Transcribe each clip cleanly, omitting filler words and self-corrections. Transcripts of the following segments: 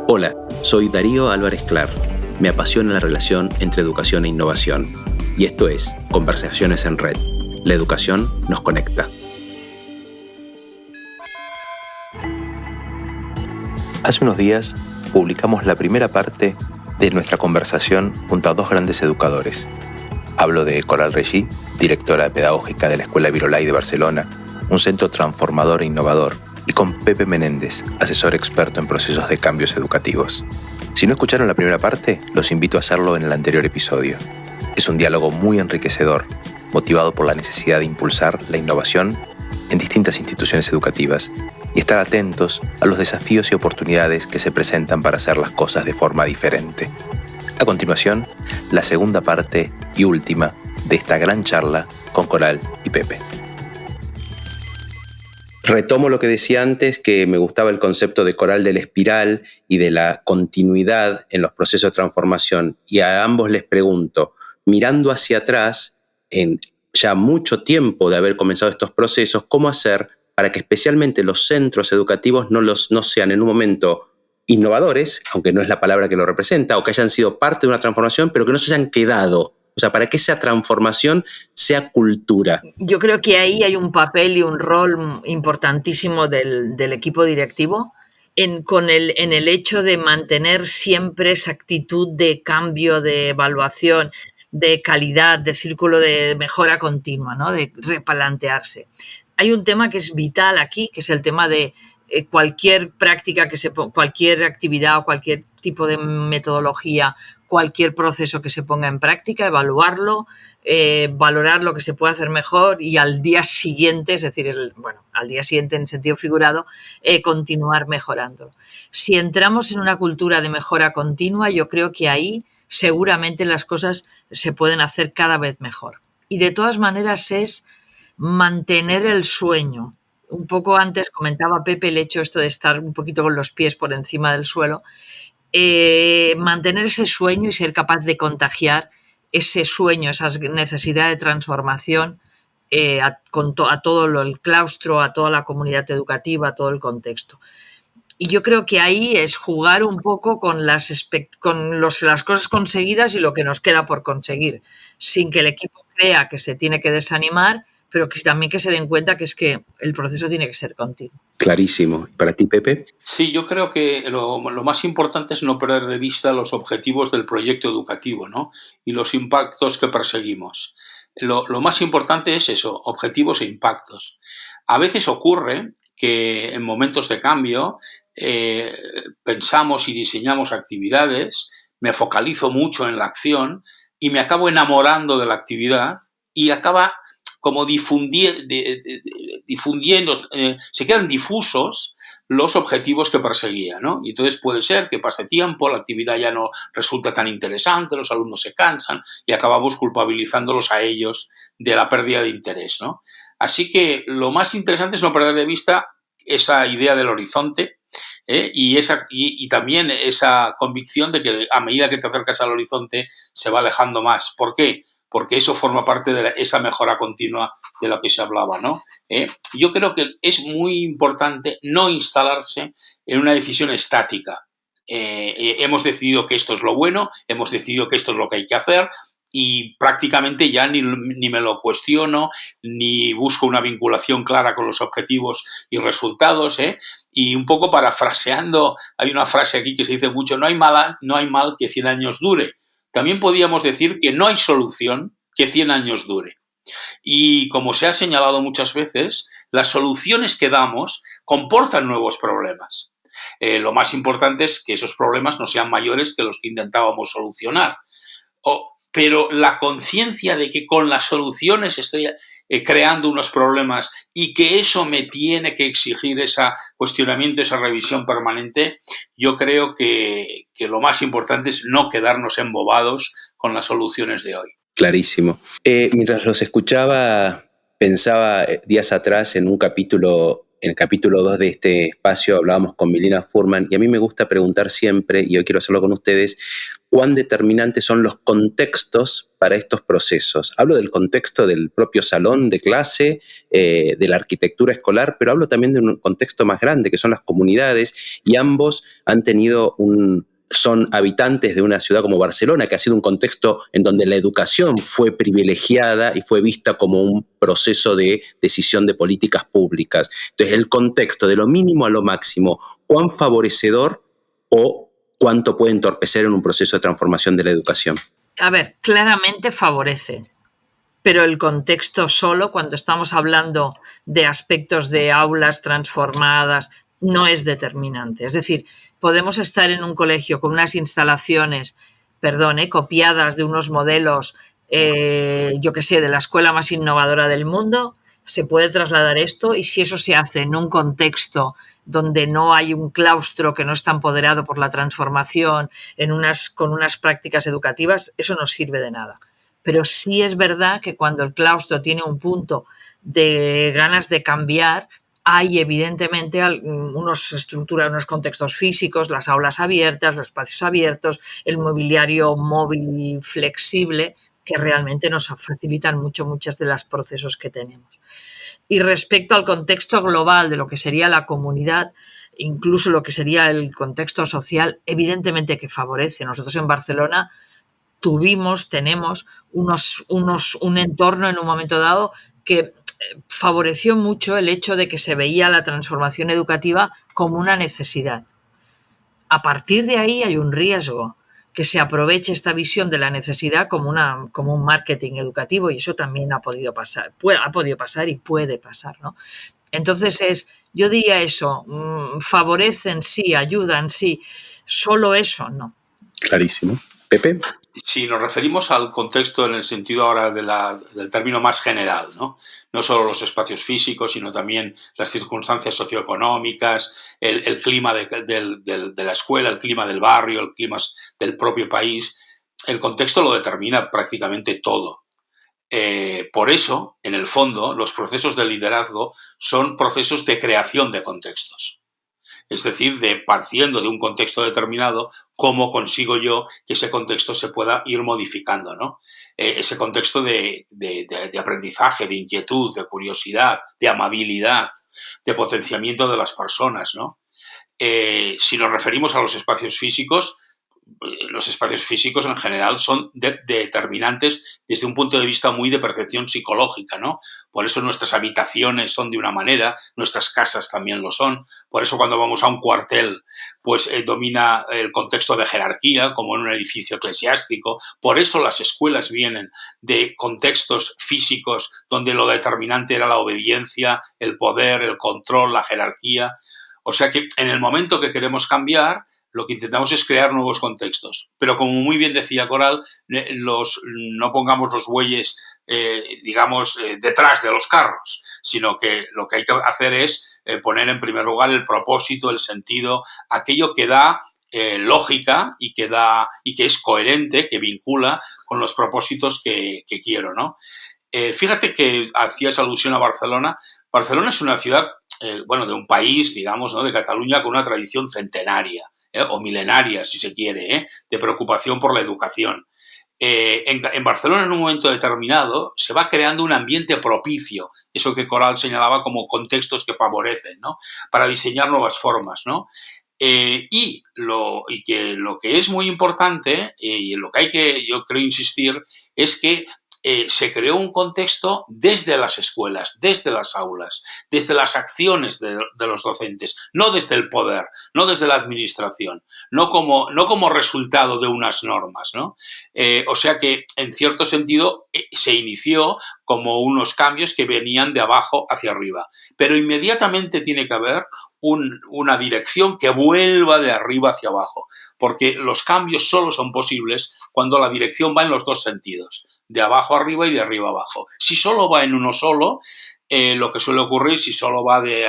Hola, soy Darío Álvarez Clar. Me apasiona la relación entre educación e innovación. Y esto es Conversaciones en Red. La educación nos conecta. Hace unos días publicamos la primera parte de nuestra conversación junto a dos grandes educadores. Hablo de Coral Regí, directora pedagógica de la Escuela Virolai de Barcelona, un centro transformador e innovador, y con Pepe Menéndez, asesor experto en procesos de cambios educativos. Si no escucharon la primera parte, los invito a hacerlo en el anterior episodio. Es un diálogo muy enriquecedor, motivado por la necesidad de impulsar la innovación en distintas instituciones educativas y estar atentos a los desafíos y oportunidades que se presentan para hacer las cosas de forma diferente. A continuación, la segunda parte y última de esta gran charla con Coral y Pepe. Retomo lo que decía antes, que me gustaba el concepto de Coral de la espiral y de la continuidad en los procesos de transformación. Y a ambos les pregunto, mirando hacia atrás, en ya mucho tiempo de haber comenzado estos procesos, ¿cómo hacer para que especialmente los centros educativos no sean en un momento innovadores, aunque no es la palabra que lo representa, o que hayan sido parte de una transformación, pero que no se hayan quedado? O sea, para que esa transformación sea cultura. Yo creo que ahí hay un papel y un rol importantísimo del equipo directivo en el hecho de mantener siempre esa actitud de cambio, de evaluación, de calidad, de círculo de mejora continua, ¿no? De replantearse. Hay un tema que es vital aquí, que es el tema de cualquier práctica, cualquier actividad o cualquier tipo de metodología, cualquier proceso que se ponga en práctica, evaluarlo, valorar lo que se puede hacer mejor y al día siguiente, es decir, al día siguiente en sentido figurado, continuar mejorando. Si entramos en una cultura de mejora continua, yo creo que ahí seguramente las cosas se pueden hacer cada vez mejor. Y de todas maneras es mantener el sueño. Un poco antes comentaba Pepe el hecho esto de estar un poquito con los pies por encima del suelo. Mantener ese sueño y ser capaz de contagiar ese sueño, esa necesidad de transformación a todo el claustro, a toda la comunidad educativa, a todo el contexto. Y yo creo que ahí es jugar un poco con las cosas conseguidas y lo que nos queda por conseguir, sin que el equipo crea que se tiene que desanimar, pero que también que se den cuenta que es que el proceso tiene que ser continuo. Clarísimo. ¿Para ti, Pepe? Sí, yo creo que lo más importante es no perder de vista los objetivos del proyecto educativo, ¿no? Y los impactos que perseguimos. Lo más importante es eso, objetivos e impactos. A veces ocurre que en momentos de cambio pensamos y diseñamos actividades, me focalizo mucho en la acción y me acabo enamorando de la actividad y acaba como difundiendo, se quedan difusos los objetivos que perseguía, ¿no? Y entonces puede ser que pase tiempo, la actividad ya no resulta tan interesante, los alumnos se cansan y acabamos culpabilizándolos a ellos de la pérdida de interés, ¿no? Así que lo más interesante es no perder de vista esa idea del horizonte, y también esa convicción de que a medida que te acercas al horizonte se va alejando más. ¿Por qué? Porque eso forma parte de esa mejora continua de la que se hablaba, ¿no? Yo creo que es muy importante no instalarse en una decisión estática. Hemos decidido que esto es lo bueno, hemos decidido que esto es lo que hay que hacer y prácticamente ya ni me lo cuestiono, ni busco una vinculación clara con los objetivos y resultados, Y un poco parafraseando, hay una frase aquí que se dice mucho, no hay mal que 100 años dure. También podríamos decir que no hay solución que 100 años dure. Y como se ha señalado muchas veces, las soluciones que damos comportan nuevos problemas. Lo más importante es que esos problemas no sean mayores que los que intentábamos solucionar. Pero la conciencia de que con las soluciones estoy creando unos problemas y que eso me tiene que exigir ese cuestionamiento, esa revisión permanente, yo creo que lo más importante es no quedarnos embobados con las soluciones de hoy. Clarísimo. Mientras los escuchaba, pensaba días atrás en un capítulo en el capítulo 2 de este espacio hablábamos con Milena Furman, y a mí me gusta preguntar siempre, y hoy quiero hacerlo con ustedes, cuán determinantes son los contextos para estos procesos. Hablo del contexto del propio salón de clase, de la arquitectura escolar, pero hablo también de un contexto más grande, que son las comunidades, y ambos han tenido son habitantes de una ciudad como Barcelona, que ha sido un contexto en donde la educación fue privilegiada y fue vista como un proceso de decisión de políticas públicas. Entonces, el contexto de lo mínimo a lo máximo, ¿cuán favorecedor o cuánto puede entorpecer en un proceso de transformación de la educación? A ver, claramente favorece, pero el contexto solo, cuando estamos hablando de aspectos de aulas transformadas, no es determinante. Es decir, podemos estar en un colegio con unas instalaciones, copiadas de unos modelos, yo qué sé, de la escuela más innovadora del mundo, se puede trasladar esto, y si eso se hace en un contexto donde no hay un claustro que no está empoderado por la transformación, con unas prácticas educativas, eso no sirve de nada. Pero sí es verdad que cuando el claustro tiene un punto de ganas de cambiar, hay evidentemente unos contextos físicos, las aulas abiertas, los espacios abiertos, el mobiliario móvil y flexible, que realmente nos facilitan muchos de los procesos que tenemos. Y respecto al contexto global de lo que sería la comunidad, incluso lo que sería el contexto social, evidentemente que favorece. Nosotros en Barcelona tenemos un entorno en un momento dado que favoreció mucho el hecho de que se veía la transformación educativa como una necesidad. A partir de ahí hay un riesgo, que se aproveche esta visión de la necesidad como un marketing educativo, y eso también ha podido pasar y puede pasar, ¿no? Entonces yo diría eso, favorecen sí, ayudan sí, solo eso no. Clarísimo. Pepe. Si nos referimos al contexto en el sentido ahora del término más general, ¿no? No solo los espacios físicos, sino también las circunstancias socioeconómicas, el clima de la escuela, el clima del barrio, el clima del propio país, el contexto lo determina prácticamente todo. Por eso, en el fondo, los procesos de liderazgo son procesos de creación de contextos. Es decir, partiendo de un contexto determinado, cómo consigo yo que ese contexto se pueda ir modificando, ¿no? Ese contexto de aprendizaje, de inquietud, de curiosidad, de amabilidad, de potenciamiento de las personas, ¿no? Si nos referimos a los espacios físicos en general son determinantes desde un punto de vista muy de percepción psicológica, ¿no? Por eso nuestras habitaciones son de una manera, nuestras casas también lo son. Por eso cuando vamos a un cuartel, pues domina el contexto de jerarquía, como en un edificio eclesiástico. Por eso las escuelas vienen de contextos físicos donde lo determinante era la obediencia, el poder, el control, la jerarquía. O sea que en el momento que queremos cambiar, lo que intentamos es crear nuevos contextos. Pero como muy bien decía Coral, no pongamos los bueyes, detrás de los carros, sino que lo que hay que hacer es poner en primer lugar el propósito, el sentido, aquello que da lógica y que es coherente, que vincula con los propósitos que quiero, ¿no? Fíjate que hacías alusión a Barcelona. Barcelona es una ciudad, de un país, digamos, ¿no?, de Cataluña, con una tradición centenaria. O milenaria, si se quiere, de preocupación por la educación. En Barcelona, en un momento determinado, se va creando un ambiente propicio, eso que Coral señalaba como contextos que favorecen, ¿no?, para diseñar nuevas formas, ¿no? Y lo que es muy importante, y en lo que hay que, yo creo, insistir, es que se creó un contexto desde las escuelas, desde las aulas, desde las acciones de los docentes, no desde el poder, no desde la administración, no como resultado de unas normas, ¿no? O sea que, en cierto sentido, se inició como unos cambios que venían de abajo hacia arriba. Pero inmediatamente tiene que haber una dirección que vuelva de arriba hacia abajo, porque los cambios solo son posibles cuando la dirección va en los dos sentidos, de abajo arriba y de arriba abajo. Si solo va en uno solo, lo que suele ocurrir, si solo va de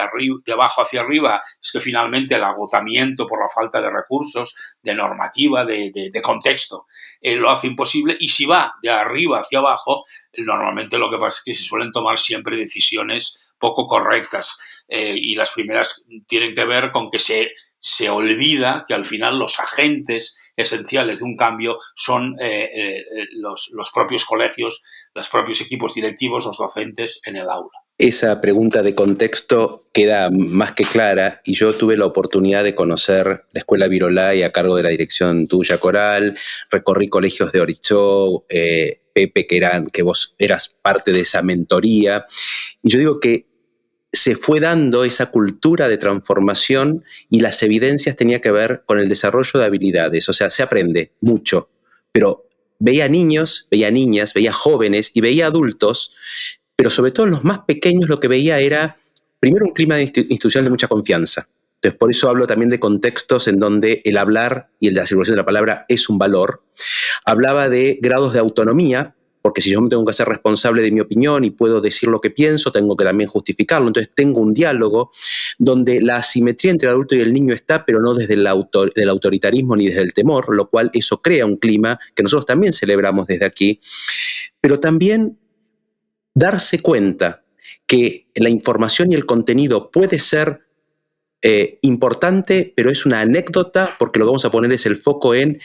abajo hacia arriba, es que finalmente el agotamiento por la falta de recursos, de normativa, de contexto, lo hace imposible. Y si va de arriba hacia abajo, normalmente lo que pasa es que se suelen tomar siempre decisiones poco correctas. Y las primeras tienen que ver con que se olvida que al final los agentes esenciales de un cambio son los propios colegios, los propios equipos directivos, los docentes en el aula. Esa pregunta de contexto queda más que clara y yo tuve la oportunidad de conocer la Escuela Virolai a cargo de la dirección tuya, Coral. Recorrí colegios de Orichó, Pepe, que vos eras parte de esa mentoría. Y yo digo que se fue dando esa cultura de transformación y las evidencias tenían que ver con el desarrollo de habilidades. O sea, se aprende mucho, pero veía niños, veía niñas, veía jóvenes y veía adultos, pero sobre todo en los más pequeños lo que veía era, primero, un clima institucional de mucha confianza. Entonces, por eso hablo también de contextos en donde el hablar y la circulación de la palabra es un valor. Hablaba de grados de autonomía, porque si yo me tengo que hacer responsable de mi opinión y puedo decir lo que pienso, tengo que también justificarlo. Entonces tengo un diálogo donde la asimetría entre el adulto y el niño está, pero no desde el autoritarismo ni desde el temor, lo cual eso crea un clima que nosotros también celebramos desde aquí. Pero también darse cuenta que la información y el contenido puede ser importante, pero es una anécdota, porque lo que vamos a poner es el foco en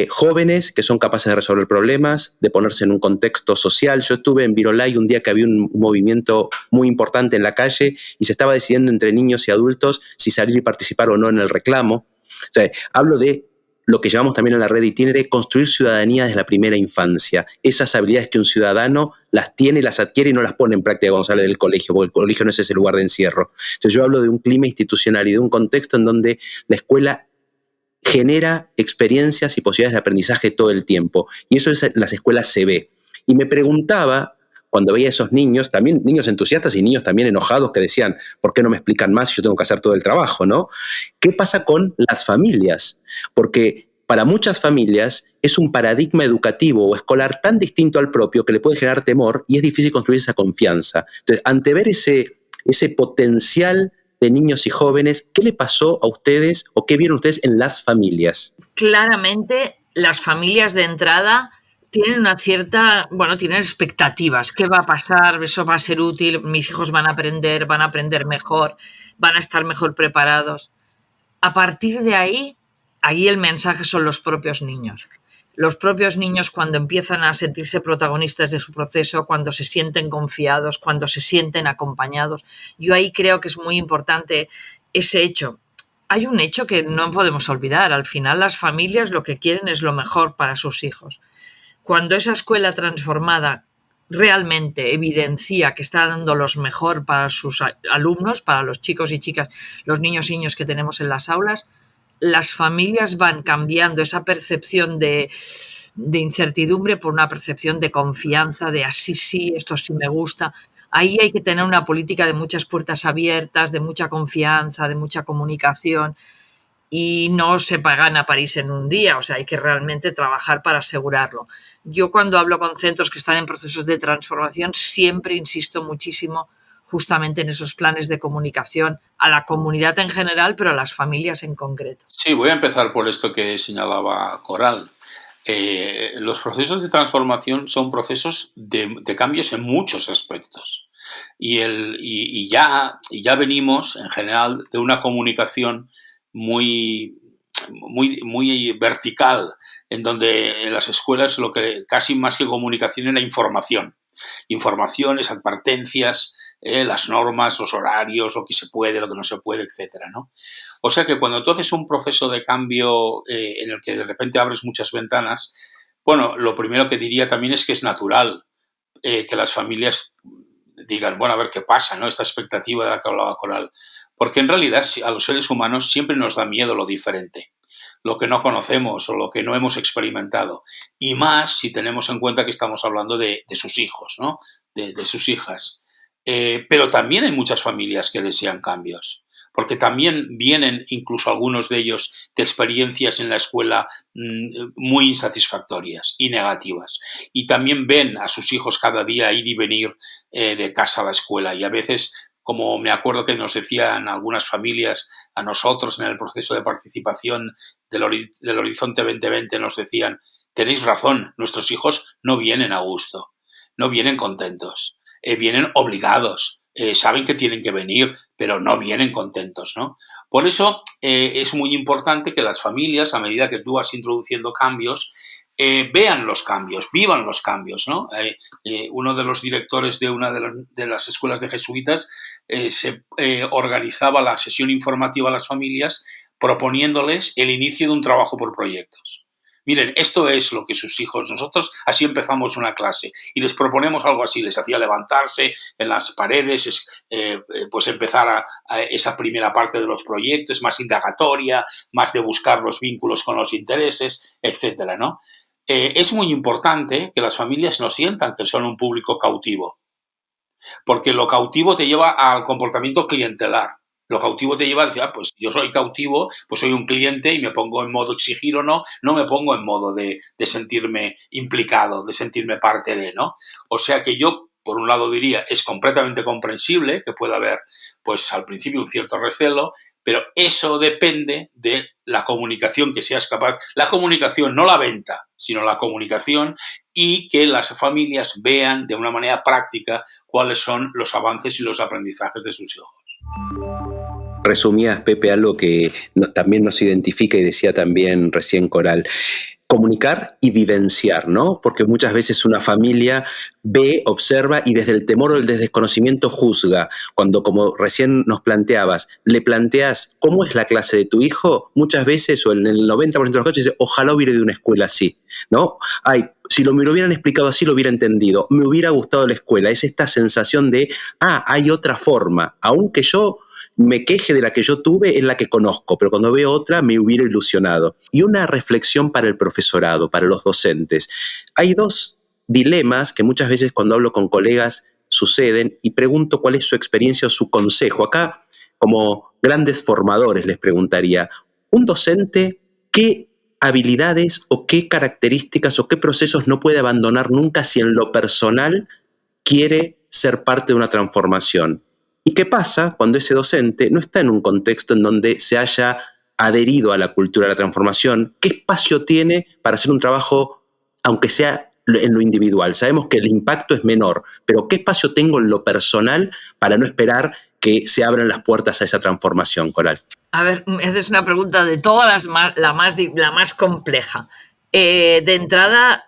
jóvenes que son capaces de resolver problemas, de ponerse en un contexto social. Yo estuve en Virolai un día que había un movimiento muy importante en la calle y se estaba decidiendo entre niños y adultos si salir y participar o no en el reclamo. O sea, hablo de lo que llamamos también en la red Itinere, construir ciudadanía desde la primera infancia. Esas habilidades que un ciudadano las tiene, las adquiere y no las pone en práctica cuando sale del colegio, porque el colegio no es ese lugar de encierro. Entonces yo hablo de un clima institucional y de un contexto en donde la escuela genera experiencias y posibilidades de aprendizaje todo el tiempo. Y eso en las escuelas se ve. Y me preguntaba, cuando veía a esos niños, también niños entusiastas y niños también enojados que decían, ¿por qué no me explican más si yo tengo que hacer todo el trabajo, ¿no? ¿Qué pasa con las familias? Porque para muchas familias es un paradigma educativo o escolar tan distinto al propio que le puede generar temor y es difícil construir esa confianza. Entonces, ante ver ese potencial de niños y jóvenes, ¿qué le pasó a ustedes o qué vieron ustedes en las familias? Claramente, las familias de entrada tienen tienen expectativas. ¿Qué va a pasar? ¿Eso va a ser útil? ¿Mis hijos van a aprender mejor? ¿Van a estar mejor preparados? A partir de ahí el mensaje son los propios niños. Los propios niños, cuando empiezan a sentirse protagonistas de su proceso, cuando se sienten confiados, cuando se sienten acompañados. Yo ahí creo que es muy importante ese hecho. Hay un hecho que no podemos olvidar. Al final, las familias lo que quieren es lo mejor para sus hijos. Cuando esa escuela transformada realmente evidencia que está dando lo mejor para sus alumnos, para los chicos y chicas, los niños y niñas que tenemos en las aulas, las familias van cambiando esa percepción de incertidumbre por una percepción de confianza, de así sí, esto sí me gusta. Ahí hay que tener una política de muchas puertas abiertas, de mucha confianza, de mucha comunicación, y no se gana París en un día, o sea, hay que realmente trabajar para asegurarlo. Yo cuando hablo con centros que están en procesos de transformación siempre insisto muchísimo justamente en esos planes de comunicación a la comunidad en general, pero a las familias en concreto. Sí, voy a empezar por esto que señalaba Coral. Los procesos de transformación son procesos de cambios en muchos aspectos. Y ya venimos, en general, de una comunicación muy vertical, en donde en las escuelas lo que casi más que comunicación era información. Informaciones, advertencias, las normas, los horarios, lo que se puede, lo que no se puede, etcétera, ¿no? O sea que cuando tú haces un proceso de cambio en el que de repente abres muchas ventanas, bueno, lo primero que diría también es que es natural que las familias digan, bueno, a ver qué pasa, ¿no? Esta expectativa de la que hablaba Coral. Porque en realidad a los seres humanos siempre nos da miedo lo diferente, lo que no conocemos o lo que no hemos experimentado. Y más si tenemos en cuenta que estamos hablando de sus hijos, ¿no? De sus hijas. Pero también hay muchas familias que desean cambios, porque también vienen incluso algunos de ellos de experiencias en la escuela muy insatisfactorias y negativas. Y también ven a sus hijos cada día ir y venir de casa a la escuela. Y a veces, como me acuerdo que nos decían algunas familias a nosotros en el proceso de participación del Horizonte 2020, nos decían, tenéis razón, nuestros hijos no vienen a gusto, no vienen contentos. Vienen obligados, saben que tienen que venir, pero no vienen contentos, ¿no? Por eso es muy importante que las familias, a medida que tú vas introduciendo cambios, vean los cambios, vivan los cambios, ¿no? Uno de los directores de una de las escuelas de jesuitas se organizaba la sesión informativa a las familias proponiéndoles el inicio de un trabajo por proyectos. Miren, esto es lo que sus hijos, nosotros así empezamos una clase y les proponemos algo así, les hacía levantarse en las paredes, pues empezar a esa primera parte de los proyectos, más indagatoria, más de buscar los vínculos con los intereses, etcétera, ¿no? Es muy importante que las familias no sientan que son un público cautivo, porque lo cautivo te lleva al comportamiento clientelar. Lo cautivo te lleva a decir, pues yo soy cautivo, pues soy un cliente y me pongo en modo exigir o no, no me pongo en modo de sentirme implicado, de sentirme parte de, ¿no? O sea que yo, por un lado diría, es completamente comprensible que pueda haber, pues al principio un cierto recelo, pero eso depende de la comunicación que seas capaz, la comunicación, no la venta, sino la comunicación y que las familias vean de una manera práctica cuáles son los avances y los aprendizajes de sus hijos. Resumías, Pepe, algo que también nos identifica y decía también recién Coral. Comunicar y vivenciar, ¿no? Porque muchas veces una familia ve, observa y desde el temor o el desconocimiento juzga. Cuando, como recién nos planteabas, le planteas cómo es la clase de tu hijo, muchas veces, o en el 90% de los casos, dice, ojalá hubiera de una escuela así, ¿no? Ay, si me lo hubieran explicado así, lo hubiera entendido. Me hubiera gustado la escuela. Es esta sensación de, hay otra forma. Aunque yo me queje de la que yo tuve, es la que conozco, pero cuando veo otra me hubiera ilusionado. Y una reflexión para el profesorado, para los docentes. Hay dos dilemas que muchas veces cuando hablo con colegas suceden y pregunto cuál es su experiencia o su consejo. Acá, como grandes formadores, les preguntaría, un docente, ¿qué habilidades o qué características o qué procesos no puede abandonar nunca si en lo personal quiere ser parte de una transformación? ¿Y qué pasa cuando ese docente no está en un contexto en donde se haya adherido a la cultura de la transformación? ¿Qué espacio tiene para hacer un trabajo, aunque sea en lo individual? Sabemos que el impacto es menor, pero ¿qué espacio tengo en lo personal para no esperar que se abran las puertas a esa transformación, Coral? A ver, esa es una pregunta de todas la más compleja. De entrada,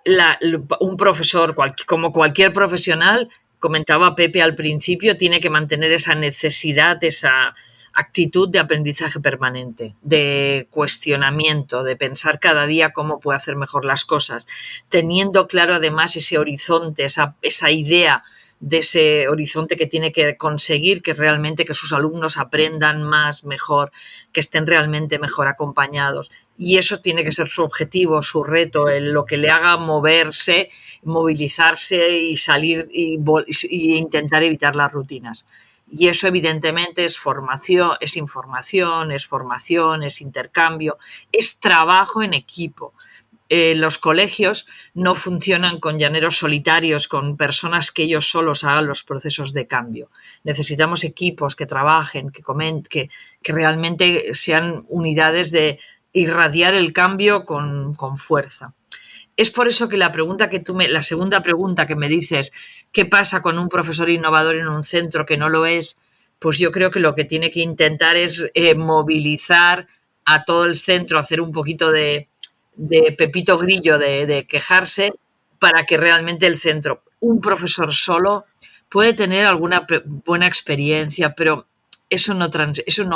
un profesor, como cualquier profesional, comentaba Pepe al principio, tiene que mantener esa necesidad, esa actitud de aprendizaje permanente, de cuestionamiento, de pensar cada día cómo puede hacer mejor las cosas, teniendo claro además ese horizonte, esa idea de ese horizonte que tiene que conseguir, que realmente que sus alumnos aprendan más, mejor, que estén realmente mejor acompañados. Y eso tiene que ser su objetivo, su reto, lo que le haga moverse, movilizarse y salir y intentar evitar las rutinas. Y eso evidentemente es formación, es información, es formación, es intercambio, es trabajo en equipo. Los colegios no funcionan con llaneros solitarios, con personas que ellos solos hagan los procesos de cambio. Necesitamos equipos que trabajen, que realmente sean unidades de irradiar el cambio con fuerza. Es por eso que la segunda pregunta que me dices, ¿qué pasa con un profesor innovador en un centro que no lo es? Pues yo creo que lo que tiene que intentar es movilizar a todo el centro, hacer un poquito de Pepito Grillo de quejarse para que realmente el centro, un profesor solo puede tener alguna buena experiencia, pero eso no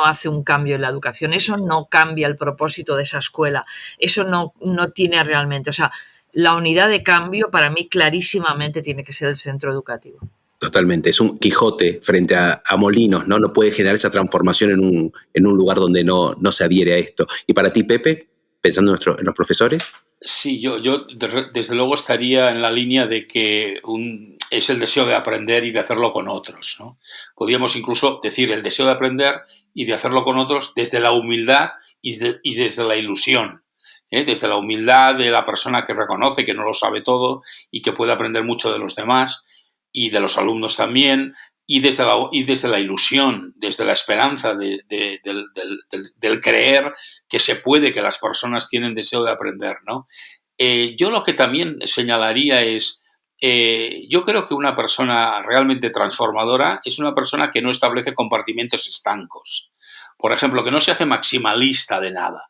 hace un cambio en la educación, eso no cambia el propósito de esa escuela, eso no tiene realmente, o sea, la unidad de cambio para mí clarísimamente tiene que ser el centro educativo. Totalmente, es un Quijote frente a molinos, ¿no? No puede generar esa transformación en un lugar donde no se adhiere a esto. Y para ti, Pepe, pensando en los profesores. Sí, yo desde luego estaría en la línea de que es el deseo de aprender y de hacerlo con otros, ¿no? Podríamos incluso decir el deseo de aprender y de hacerlo con otros desde la humildad y desde la ilusión, ¿eh? Desde la humildad de la persona que reconoce que no lo sabe todo y que puede aprender mucho de los demás y de los alumnos también, y desde la ilusión, desde la esperanza del creer que se puede, que las personas tienen deseo de aprender, ¿no? Yo lo que también señalaría es Yo creo que una persona realmente transformadora es una persona que no establece compartimentos estancos. Por ejemplo, que no se hace maximalista de nada.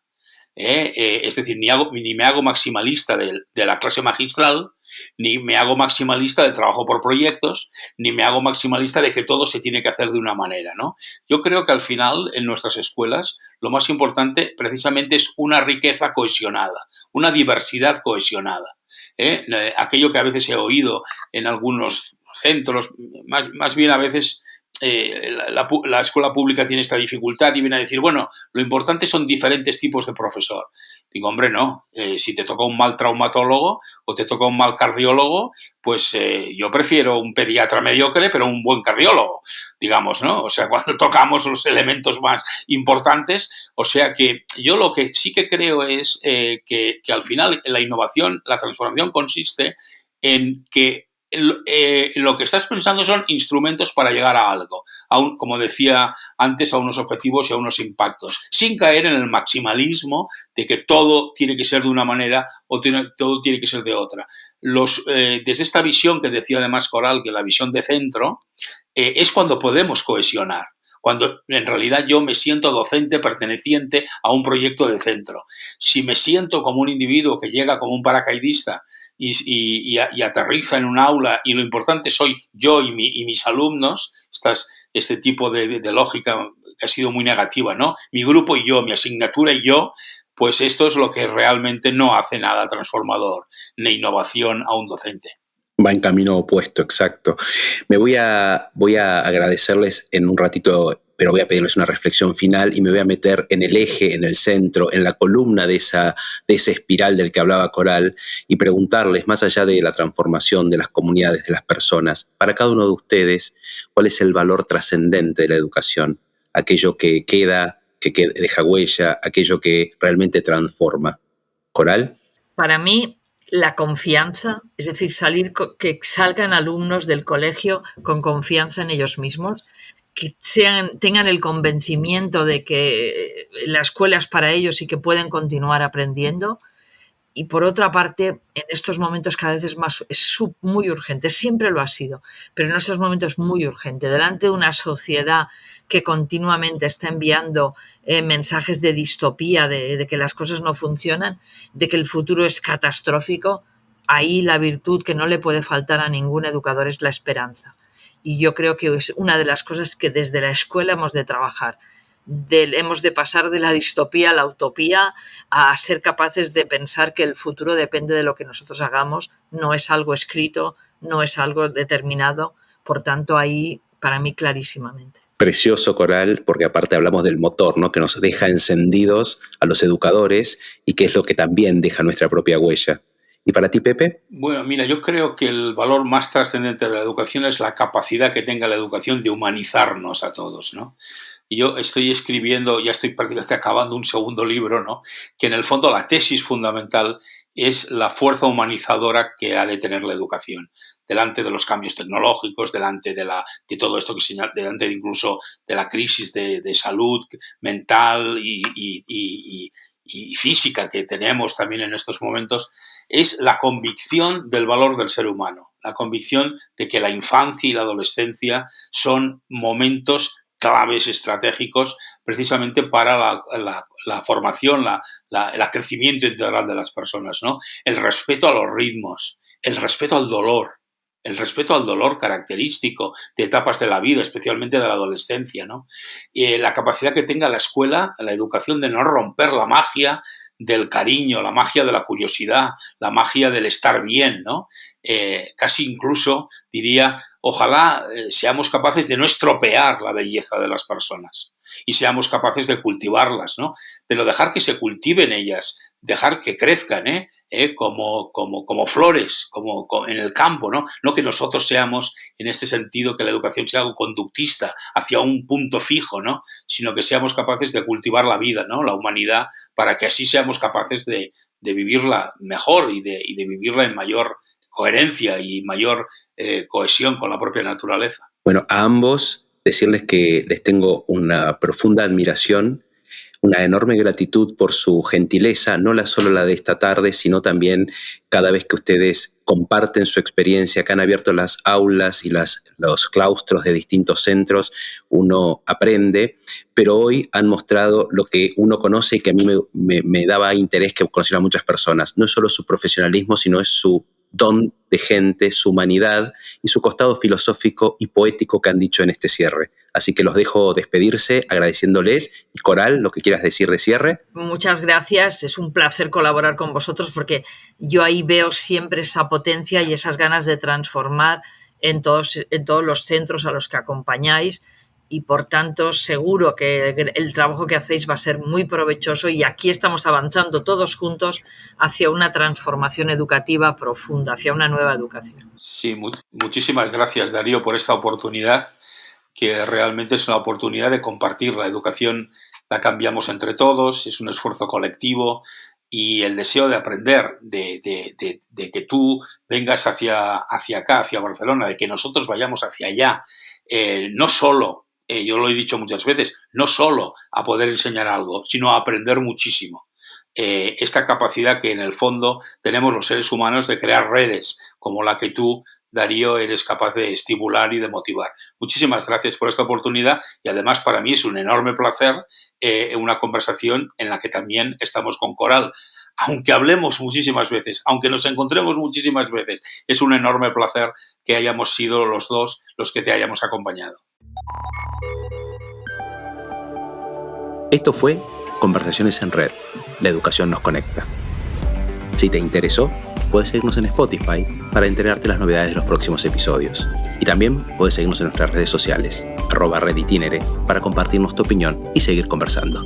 Es decir, ni me hago maximalista de la clase magistral, ni me hago maximalista del trabajo por proyectos, ni me hago maximalista de que todo se tiene que hacer de una manera, ¿no? Yo creo que al final, en nuestras escuelas, lo más importante precisamente es una riqueza cohesionada, una diversidad cohesionada. Aquello que a veces he oído en algunos centros, más bien a veces la escuela pública tiene esta dificultad y viene a decir, bueno, lo importante son diferentes tipos de profesor. Digo, hombre, no. Si te toca un mal traumatólogo o te toca un mal cardiólogo, pues yo prefiero un pediatra mediocre, pero un buen cardiólogo, digamos, ¿no? O sea, cuando tocamos los elementos más importantes, o sea que yo lo que sí que creo es que al final la innovación, la transformación consiste en que lo que estás pensando son instrumentos para llegar a algo, como decía antes, a unos objetivos y a unos impactos, sin caer en el maximalismo de que todo tiene que ser de una manera o todo tiene que ser de otra. Desde esta visión que decía además Coral, que la visión de centro, es cuando podemos cohesionar. Cuando en realidad yo me siento docente perteneciente a un proyecto de centro. Si me siento como un individuo que llega como un paracaidista y aterriza en un aula y lo importante soy yo y mis alumnos, este tipo de lógica que ha sido muy negativa, ¿no? Mi grupo y yo, mi asignatura y yo, pues esto es lo que realmente no hace nada transformador ni innovación a un docente. Va en camino opuesto, exacto. Voy a agradecerles en un ratito, pero voy a pedirles una reflexión final y me voy a meter en el eje, en el centro, en la columna de esa espiral del que hablaba Coral y preguntarles, más allá de la transformación de las comunidades, de las personas, para cada uno de ustedes, ¿cuál es el valor trascendente de la educación? Aquello que queda, que deja huella, aquello que realmente transforma. ¿Coral? Para mí, la confianza, es decir, que salgan alumnos del colegio con confianza en ellos mismos, que tengan el convencimiento de que la escuela es para ellos y que pueden continuar aprendiendo. Y por otra parte, en estos momentos cada vez es muy urgente, siempre lo ha sido, pero en estos momentos muy urgente, delante de una sociedad que continuamente está enviando mensajes de distopía, de que las cosas no funcionan, de que el futuro es catastrófico, ahí la virtud que no le puede faltar a ningún educador es la esperanza. Y yo creo que es una de las cosas que desde la escuela hemos de trabajar. Hemos de pasar de la distopía a la utopía, a ser capaces de pensar que el futuro depende de lo que nosotros hagamos, no es algo escrito, no es algo determinado, por tanto ahí para mí clarísimamente. Precioso, Coral, porque aparte hablamos del motor, ¿no? Que nos deja encendidos a los educadores y que es lo que también deja nuestra propia huella. ¿Y para ti, Pepe? Bueno, mira, yo creo que el valor más trascendente de la educación es la capacidad que tenga la educación de humanizarnos a todos, ¿no? Y yo estoy escribiendo, ya estoy prácticamente acabando un segundo libro, ¿no? Que en el fondo la tesis fundamental es la fuerza humanizadora que ha de tener la educación delante de los cambios tecnológicos, delante de todo esto que señala, delante incluso de la crisis de salud mental y física que tenemos también en estos momentos, es la convicción del valor del ser humano, la convicción de que la infancia y la adolescencia son momentos claves estratégicos precisamente para la formación, el crecimiento integral de las personas, ¿no? El respeto a los ritmos, el respeto al dolor característico de etapas de la vida, especialmente de la adolescencia, ¿no? La capacidad que tenga la escuela, la educación de no romper la magia del cariño, la magia de la curiosidad, la magia del estar bien, ¿no? Casi incluso diría, ojalá seamos capaces de no estropear la belleza de las personas y seamos capaces de cultivarlas, ¿no? Pero dejar que se cultiven ellas, dejar que crezcan, como flores, como en el campo, ¿no? No que nosotros seamos, en este sentido, que la educación sea algo conductista hacia un punto fijo, ¿no? Sino que seamos capaces de cultivar la vida, ¿no? La humanidad, para que así seamos capaces de vivirla mejor y de vivirla en mayor coherencia y mayor cohesión con la propia naturaleza. Bueno, a ambos decirles que les tengo una profunda admiración una enorme gratitud por su gentileza, no solo la de esta tarde, sino también cada vez que ustedes comparten su experiencia, que han abierto las aulas y los claustros de distintos centros, uno aprende, pero hoy han mostrado lo que uno conoce y que a mí me daba interés que conocieran muchas personas. No es solo su profesionalismo, sino es su don de gente, su humanidad y su costado filosófico y poético que han dicho en este cierre. Así que los dejo despedirse agradeciéndoles. Y Coral, lo que quieras decir de cierre. Muchas gracias, es un placer colaborar con vosotros porque yo ahí veo siempre esa potencia y esas ganas de transformar en todos los centros a los que acompañáis y por tanto seguro que el trabajo que hacéis va a ser muy provechoso y aquí estamos avanzando todos juntos hacia una transformación educativa profunda, hacia una nueva educación. Sí, muchísimas gracias, Darío, por esta oportunidad, que realmente es una oportunidad de compartir. La educación la cambiamos entre todos, es un esfuerzo colectivo y el deseo de aprender, de que tú vengas hacia acá, hacia Barcelona, de que nosotros vayamos hacia allá, no solo, yo lo he dicho muchas veces, no solo a poder enseñar algo, sino a aprender muchísimo. Esta capacidad que en el fondo tenemos los seres humanos de crear redes como la que tú, Darío, eres capaz de estimular y de motivar. Muchísimas gracias por esta oportunidad y además para mí es un enorme placer una conversación en la que también estamos con Coral. Aunque hablemos muchísimas veces, aunque nos encontremos muchísimas veces, es un enorme placer que hayamos sido los dos los que te hayamos acompañado. Esto fue Conversaciones en Red. La educación nos conecta. Si te interesó, puedes seguirnos en Spotify para enterarte de las novedades de los próximos episodios. Y también puedes seguirnos en nuestras redes sociales, @reditinere, para compartirnos tu opinión y seguir conversando.